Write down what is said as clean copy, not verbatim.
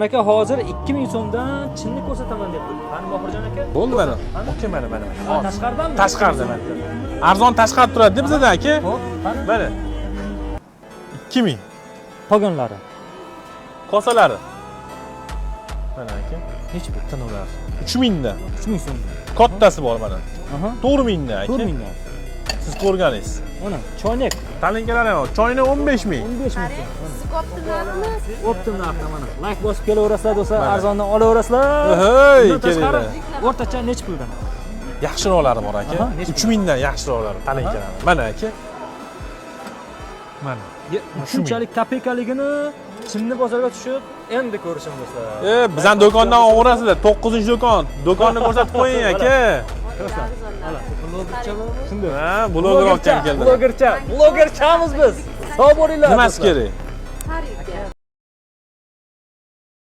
aka hozir 2000 so'mdan chinni ko'rsataman deb turibdi. Qani Mohirjon aka? Bo'ldi mana. Okey mana. Tashqaridanmi? Tashqarida mana. Arzon tashqarida turadi deb bizada aka. Xo'p, qani? Mana. 2000 Qolganlari. kosalari. Mana aka. Necha bitta ular? 3000 dan. 3000 so'm. Kattasi bor mana. Aha. 4000 dan aka. 4000 dan. Siz ko'rganingiz. Mana choynak Talinkalar ham. Choyni 15000. 15 ming so'm. Koptimlarmi? Optim narxda mana. Like bosib kelaverasizlar do'stlar, arzondan olaverasizlar. Hey, Bundan tashqari kelinglar. o'rtacha necha puldan? Yaxshiroqlari bor aka. Aha, nechi 3000 dan yaxshiroqlari talinkalar. Mana aka. Mana. Shunchalik kopeykaligini chinni bozorga tushib endi ko'rishim do'stlar. Bizdan do'kondan olasiz-da, 9-do'kon. Do'konni ko'rsatib qo'ying aka. Ko'rsan. Mana, blogercha bormi? Shunday. Ha, bloger olib keldi. Blogerchamiz biz. Sog' bo'linglar. Nimasi kerak? Har